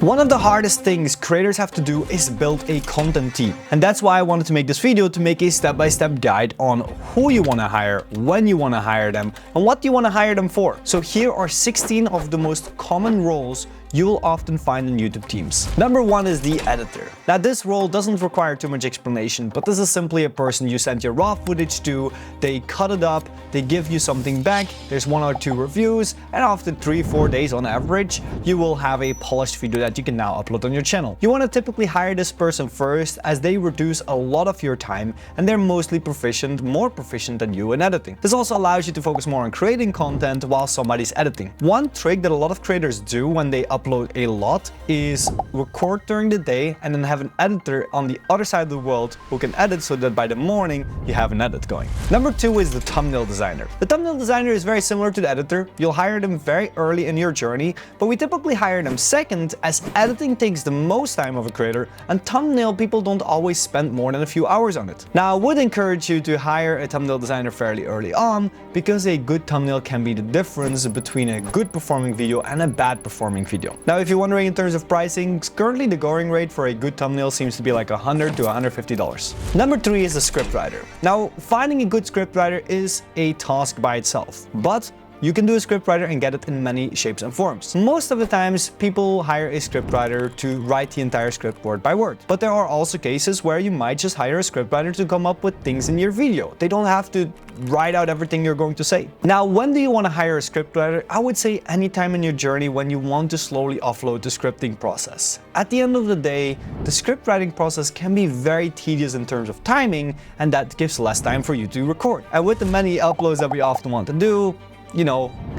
One of the hardest things creators have to do is build a content team. And that's why I wanted to make this video, to make a step-by-step guide on who you want to hire, when you want to hire them, and what you want to hire them for. So here are 16 of the most common roles you'll often find in YouTube teams. Number 1 is the editor. Now this role doesn't require too much explanation, but this is simply a person you send your raw footage to, they cut it up, they give you something back, there's 1 or 2 reviews, and after 3-4 days on average, you will have a polished video that you can now upload on your channel. You want to typically hire this person first, as they reduce a lot of your time and they're mostly proficient, more proficient than you in editing. This also allows you to focus more on creating content while somebody's editing. One trick that a lot of creators do when they upload a lot is record during the day and then have an editor on the other side of the world who can edit, so that by the morning you have an edit going. Number 2 is the thumbnail designer. The thumbnail designer is very similar to the editor. You'll hire them very early in your journey, but we typically hire them second, as editing takes the most time of a creator and thumbnail people don't always spend more than a few hours on it. Now I would encourage you to hire a thumbnail designer fairly early on, because a good thumbnail can be the difference between a good performing video and a bad performing video. Now if you're wondering in terms of pricing, currently the going rate for a good thumbnail seems to be like $100 to $150. Number 3 is a scriptwriter. Now finding a good scriptwriter is a task by itself, but you can do a scriptwriter and get it in many shapes and forms. Most of the times, people hire a scriptwriter to write the entire script word by word. But there are also cases where you might just hire a scriptwriter to come up with things in your video. They don't have to write out everything you're going to say. Now, when do you want to hire a scriptwriter? I would say anytime in your journey when you want to slowly offload the scripting process. At the end of the day, the scriptwriting process can be very tedious in terms of timing, and that gives less time for you to record. And with the many uploads that we often want to do,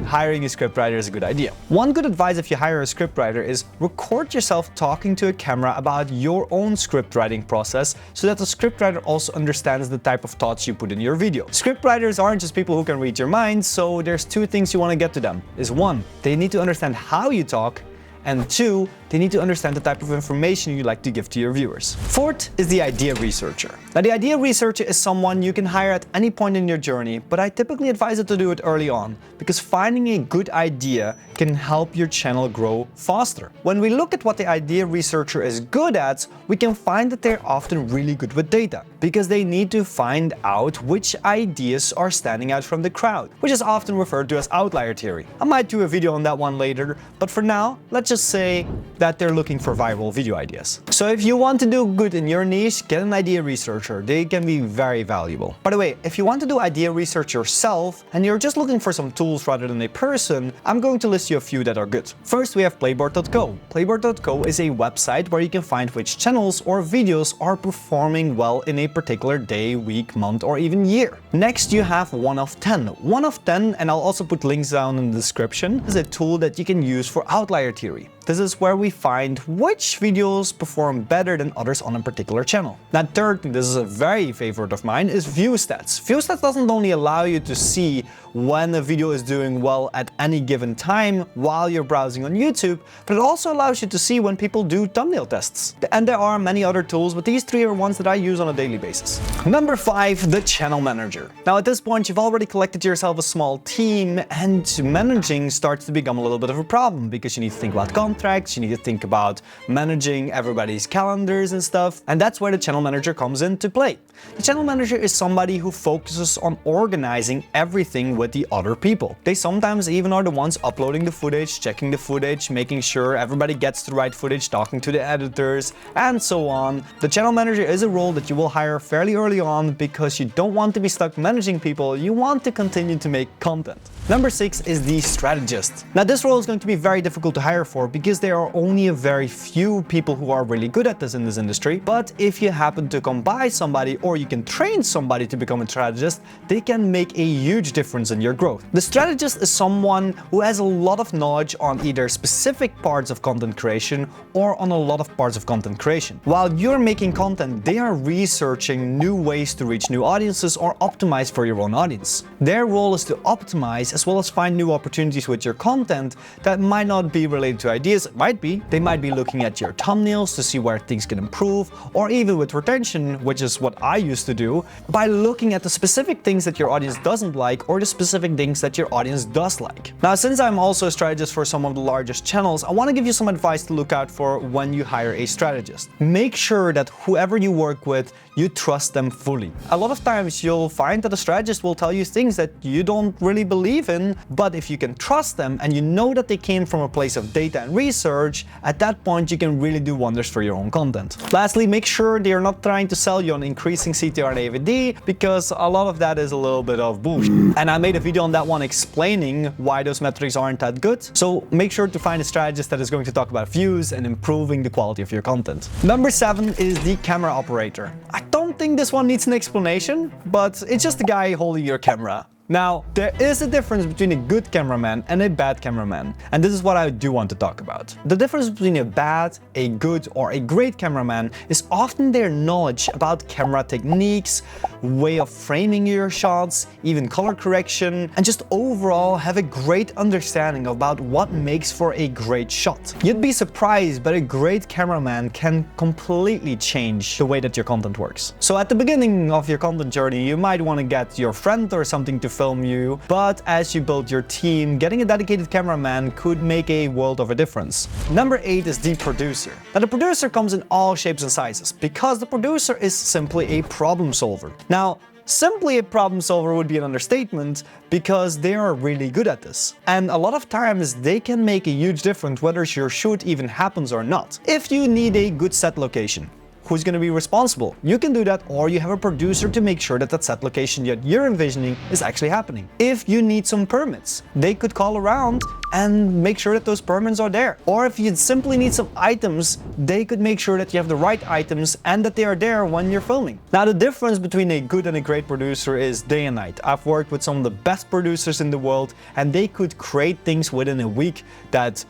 hiring a scriptwriter is a good idea. One good advice if you hire a scriptwriter is record yourself talking to a camera about your own scriptwriting process, so that the scriptwriter also understands the type of thoughts you put in your video. Scriptwriters aren't just people who can read your mind, so there's 2 things you want to get to them. Is 1, they need to understand how you talk, and 2, they need to understand the type of information you like to give to your viewers. 4th is the idea researcher. Now the idea researcher is someone you can hire at any point in your journey, but I typically advise it to do it early on, because finding a good idea can help your channel grow faster. When we look at what the idea researcher is good at, we can find that they're often really good with data, because they need to find out which ideas are standing out from the crowd, which is often referred to as outlier theory. I might do a video on that one later, but for now, let's just say that they're looking for viral video ideas. So if you want to do good in your niche, get an idea researcher. They can be very valuable. By the way, if you want to do idea research yourself and you're just looking for some tools rather than a person, I'm going to list you a few that are good. First, we have playboard.co. Playboard.co is a website where you can find which channels or videos are performing well in a particular day, week, month, or even year. Next, you have 1 of 10. 1 of 10, and I'll also put links down in the description, is a tool that you can use for outlier theory. This is where we find which videos perform better than others on a particular channel. Now third, this is a very favorite of mine, is view stats. View stats doesn't only allow you to see when a video is doing well at any given time while you're browsing on YouTube, but it also allows you to see when people do thumbnail tests. And there are many other tools, but these 3 are ones that I use on a daily basis. Number 5, the channel manager. Now at this point, you've already collected yourself a small team, and managing starts to become a little bit of a problem, because you need to think about contracts, you need to think about managing everybody's calendars and stuff, and that's where the channel manager comes into play. The channel manager is somebody who focuses on organizing everything with the other people. They sometimes even are the ones uploading the footage, checking the footage, making sure everybody gets the right footage, talking to the editors, and so on. The channel manager is a role that you will hire fairly early on, because you don't want to be stuck managing people, you want to continue to make content. Number 6 is the strategist. Now this role is going to be very difficult to hire for, because there are only a very few people who are really good at this in this industry, but if you happen to come by somebody, or you can train somebody to become a strategist, they can make a huge difference in your growth. The strategist is someone who has a lot of knowledge on either specific parts of content creation or on a lot of parts of content creation. While you're making content, they are researching new ways to reach new audiences or optimize for your own audience. Their role is to optimize as well as find new opportunities with your content that might not be related to idea ideas might be, they might be looking at your thumbnails to see where things can improve, or even with retention, which is what I used to do, by looking at the specific things that your audience doesn't like or the specific things that your audience does like. Now, since I'm also a strategist for some of the largest channels, I want to give you some advice to look out for when you hire a strategist. Make sure that whoever you work with, you trust them fully. A lot of times you'll find that a strategist will tell you things that you don't really believe in, but if you can trust them and you know that they came from a place of data and research, at that point you can really do wonders for your own content. Lastly, make sure they're not trying to sell you on increasing CTR and AVD, because a lot of that is a little bit of bullshit. And I made a video on that one explaining why those metrics aren't that good. So make sure to find a strategist that is going to talk about views and improving the quality of your content. Number 7 is the camera operator. I don't think this one needs an explanation, but it's just the guy holding your camera. Now, there is a difference between a good cameraman and a bad cameraman, and this is what I do want to talk about. The difference between a bad, a good, or a great cameraman is often their knowledge about camera techniques, way of framing your shots, even color correction, and just overall have a great understanding about what makes for a great shot. You'd be surprised, but a great cameraman can completely change the way that your content works. So at the beginning of your content journey, you might want to get your friend or something to film you, but as you build your team, getting a dedicated cameraman could make a world of a difference. Number 8 is the producer. Now, the producer comes in all shapes and sizes, because the producer is simply a problem solver. Now, simply a problem solver would be an understatement, because they are really good at this. And a lot of times they can make a huge difference whether your shoot even happens or not. If you need a good set location, who's going to be responsible? You can do that, or you have a producer to make sure that that set location that you're envisioning is actually happening. If you need some permits, they could call around and make sure that those permits are there. Or if you simply need some items, they could make sure that you have the right items and that they are there when you're filming. Now, the difference between a good and a great producer is day and night. I've worked with some of the best producers in the world, and they could create things within a week that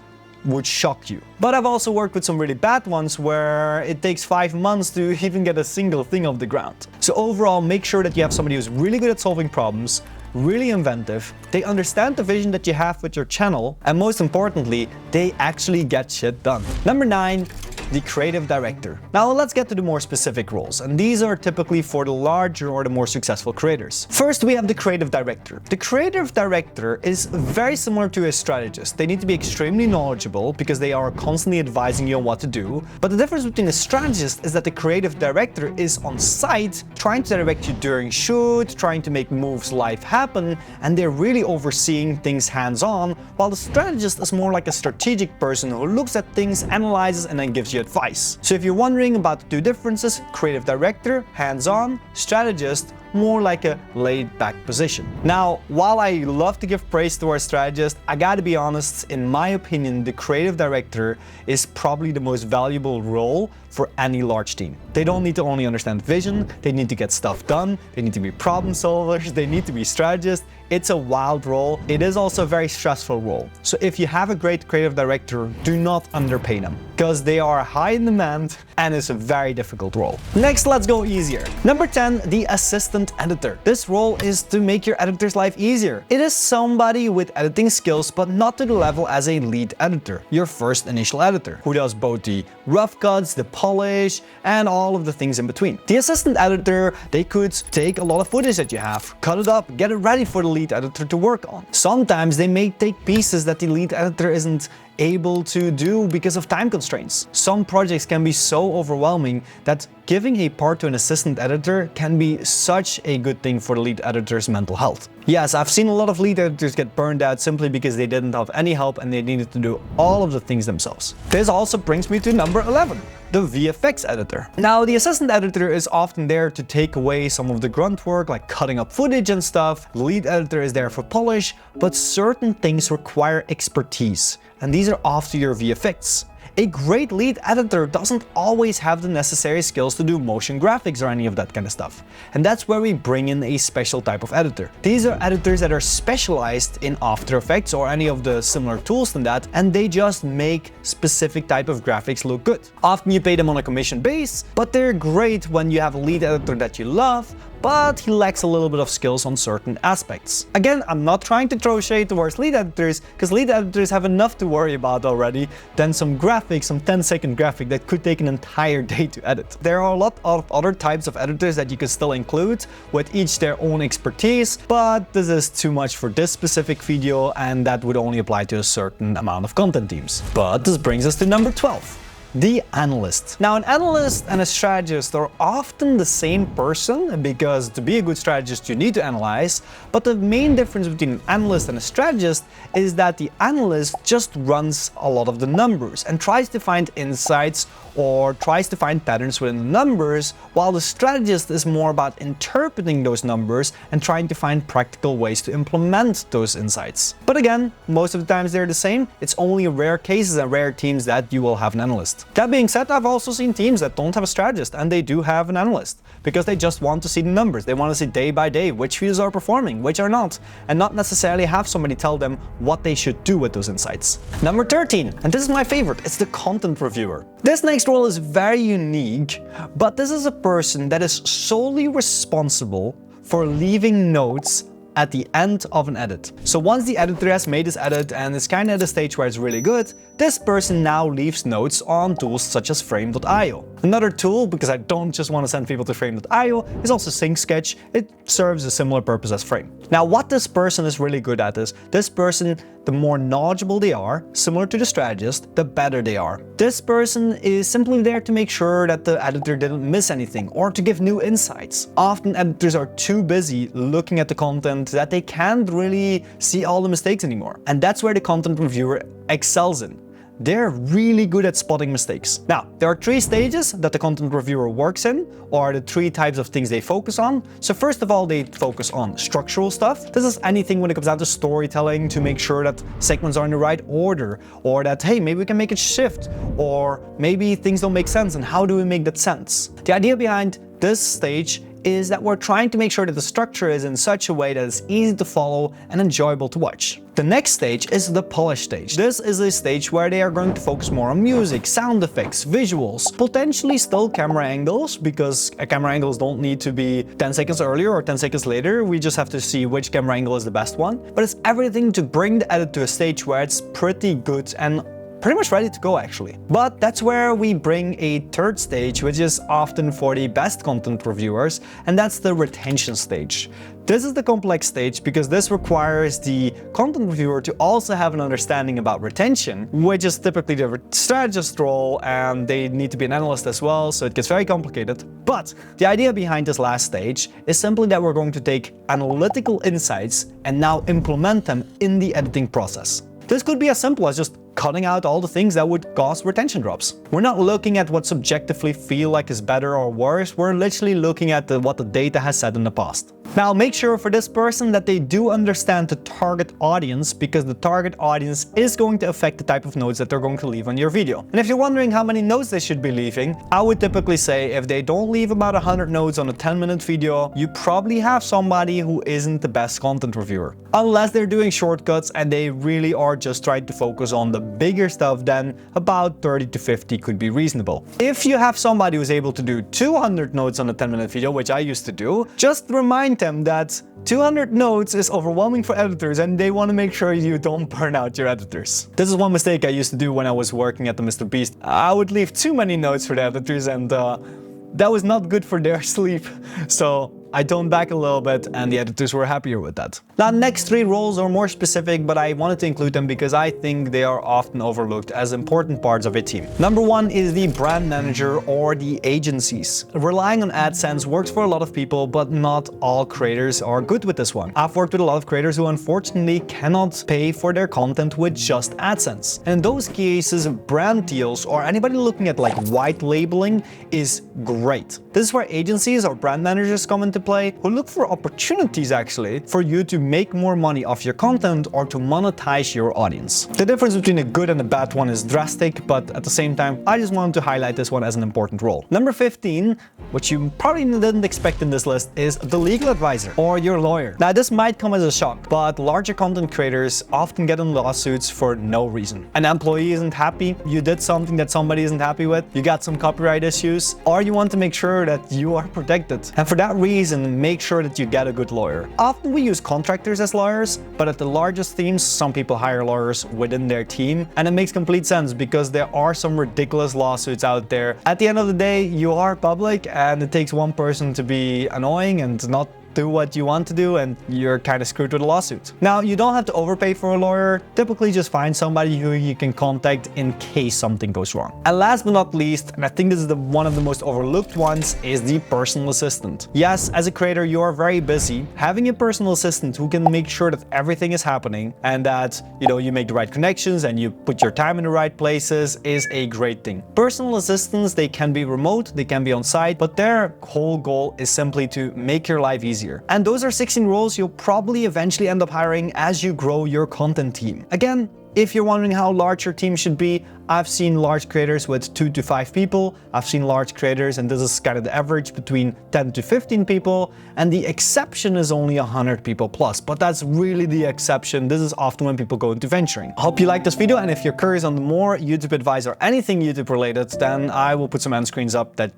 would shock you. But I've also worked with some really bad ones where it takes 5 months to even get a single thing off the ground. So overall, make sure that you have somebody who's really good at solving problems, really inventive, they understand the vision that you have with your channel, and most importantly, they actually get shit done. Number 9, the creative director. Now let's get to the more specific roles, and these are typically for the larger or the more successful creators. First, we have the creative director. The creative director is very similar to a strategist. They need to be extremely knowledgeable because they are constantly advising you on what to do. But the difference between a strategist is that the creative director is on site, trying to direct you during shoot, trying to make moves live happen, and they're really overseeing things hands-on, while the strategist is more like a strategic person who looks at things, analyzes, and then gives you advice. So if you're wondering about the two differences, creative director, hands-on, strategist, more like a laid-back position. Now, while I love to give praise to our strategist, I gotta be honest, in my opinion, the creative director is probably the most valuable role for any large team. They don't need to only understand vision, they need to get stuff done, they need to be problem solvers, they need to be strategists. It's a wild role. It is also a very stressful role. So if you have a great creative director, do not underpay them, because they are high in demand and it's a very difficult role. Next, let's go easier. Number 10, the assistant editor. This role is to make your editor's life easier. It is somebody with editing skills, but not to the level as a lead editor, your first initial editor, who does both the rough cuts, the polish, and all of the things in between. The assistant editor, they could take a lot of footage that you have, cut it up, get it ready for the lead editor to work on. Sometimes they may take pieces that the lead editor isn't able to do because of time constraints. Some projects can be so overwhelming that giving a part to an assistant editor can be such a good thing for the lead editor's mental health. Yes, I've seen a lot of lead editors get burned out simply because they didn't have any help and they needed to do all of the things themselves. This also brings me to number 11. The VFX editor. Now, the assistant editor is often there to take away some of the grunt work, like cutting up footage and stuff. The lead editor is there for polish, but certain things require expertise, and these are off to your VFX. A great lead editor doesn't always have the necessary skills to do motion graphics or any of that kind of stuff. And that's where we bring in a special type of editor. These are editors that are specialized in After Effects or any of the similar tools than that, and they just make specific type of graphics look good. Often you pay them on a commission base, but they're great when you have a lead editor that you love, but he lacks a little bit of skills on certain aspects. Again, I'm not trying to throw shade towards lead editors, because lead editors have enough to worry about already than some graphics, some 10-second graphic that could take an entire day to edit. There are a lot of other types of editors that you can still include, with each their own expertise, but this is too much for this specific video, and that would only apply to a certain amount of content teams. But this brings us to number 12. The analyst. Now, an analyst and a strategist are often the same person, because to be a good strategist you need to analyze, but the main difference between an analyst and a strategist is that the analyst just runs a lot of the numbers and tries to find insights or tries to find patterns within the numbers, while the strategist is more about interpreting those numbers and trying to find practical ways to implement those insights. But again, most of the times they're the same. It's only rare cases and rare teams that you will have an analyst. That being said, I've also seen teams that don't have a strategist and they do have an analyst, because they just want to see the numbers. They want to see day by day which fields are performing, which are not, and not necessarily have somebody tell them what they should do with those insights. Number 13, and this is my favorite, it's the content reviewer. This next role is very unique, but this is a person that is solely responsible for leaving notes at the end of an edit. So once the editor has made his edit and is kind of at a stage where it's really good, this person now leaves notes on tools such as frame.io. Another tool, because I don't just want to send people to frame.io, is also SyncSketch. It serves a similar purpose as Frame. Now, what this person is really good at is, this person, the more knowledgeable they are, similar to the strategist, the better they are. This person is simply there to make sure that the editor didn't miss anything or to give new insights. Often editors are too busy looking at the content that they can't really see all the mistakes anymore. And that's where the content reviewer excels in. They're really good at spotting mistakes. Now, there are 3 stages that the content reviewer works in, or the 3 types of things they focus on. So first of all, they focus on structural stuff. This is anything when it comes down to storytelling, to make sure that segments are in the right order, or that, hey, maybe we can make it shift, or maybe things don't make sense, and how do we make that sense? The idea behind this stage is that we're trying to make sure that the structure is in such a way that it's easy to follow and enjoyable to watch. The next stage is the polish stage. This is a stage where they are going to focus more on music, sound effects, visuals, potentially still camera angles, because camera angles don't need to be 10 seconds earlier or 10 seconds later. We just have to see which camera angle is the best one. But it's everything to bring the edit to a stage where it's pretty good and pretty much ready to go, actually. But that's where we bring a third stage, which is often for the best content reviewers, and that's the retention stage. This is the complex stage because this requires the content reviewer to also have an understanding about retention, which is typically the strategist role, and they need to be an analyst as well, so it gets very complicated. But the idea behind this last stage is simply that we're going to take analytical insights and now implement them in the editing process. This could be as simple as just cutting out all the things that would cause retention drops. We're not looking at what subjectively feel like is better or worse, we're literally looking at what the data has said in the past. Now, make sure for this person that they do understand the target audience, because the target audience is going to affect the type of notes that they're going to leave on your video. And if you're wondering how many notes they should be leaving, I would typically say if they don't leave about 100 notes on a 10-minute video, you probably have somebody who isn't the best content reviewer. Unless they're doing shortcuts and they really are just trying to focus on the bigger stuff, then about 30 to 50 could be reasonable. If you have somebody who's able to do 200 notes on a 10-minute video, which I used to do, just remind them that 200 notes is overwhelming for editors and they want to make sure you don't burn out your editors. This is one mistake I used to do when I was working at the Mr. Beast. I would leave too many notes for the editors, and that was not good for their sleep. So I toned back a little bit and the editors were happier with that. Now, next 3 roles are more specific, but I wanted to include them because I think they are often overlooked as important parts of a team. Number 1 is the brand manager or the agencies. Relying on AdSense works for a lot of people, but not all creators are good with this one. I've worked with a lot of creators who unfortunately cannot pay for their content with just AdSense. And in those cases, brand deals or anybody looking at like white labeling is great. This is where agencies or brand managers come into play, who look for opportunities actually for you to make more money off your content or to monetize your audience. The difference between a good and a bad one is drastic, but at the same time, I just wanted to highlight this one as an important role. Number 15, which you probably didn't expect in this list, is the legal advisor or your lawyer. Now, this might come as a shock, but larger content creators often get in lawsuits for no reason. An employee isn't happy, you did something that somebody isn't happy with, you got some copyright issues, or you want to make sure that you are protected. And for that reason, make sure that you get a good lawyer. Often we use contractors as lawyers, but at the largest teams, some people hire lawyers within their team. And it makes complete sense because there are some ridiculous lawsuits out there. At the end of the day, you are public and it takes one person to be annoying and not do what you want to do, and you're kind of screwed with a lawsuit. Now, you don't have to overpay for a lawyer. Typically just find somebody who you can contact in case something goes wrong. And last but not least, and I think this is one of the most overlooked ones, is the personal assistant. Yes, as a creator, you are very busy. Having a personal assistant who can make sure that everything is happening and that, you make the right connections and you put your time in the right places is a great thing. Personal assistants, they can be remote, they can be on site, but their whole goal is simply to make your life easier. And those are 16 roles you'll probably eventually end up hiring as you grow your content team. Again, if you're wondering how large your team should be, I've seen large creators with 2 to 5 people. I've seen large creators, and this is kind of the average, between 10 to 15 people. And the exception is only 100 people plus, but that's really the exception. This is often when people go into venturing. I hope you liked this video, and if you're curious on more YouTube advice or anything YouTube related, then I will put some end screens up that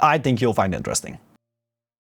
I think you'll find interesting.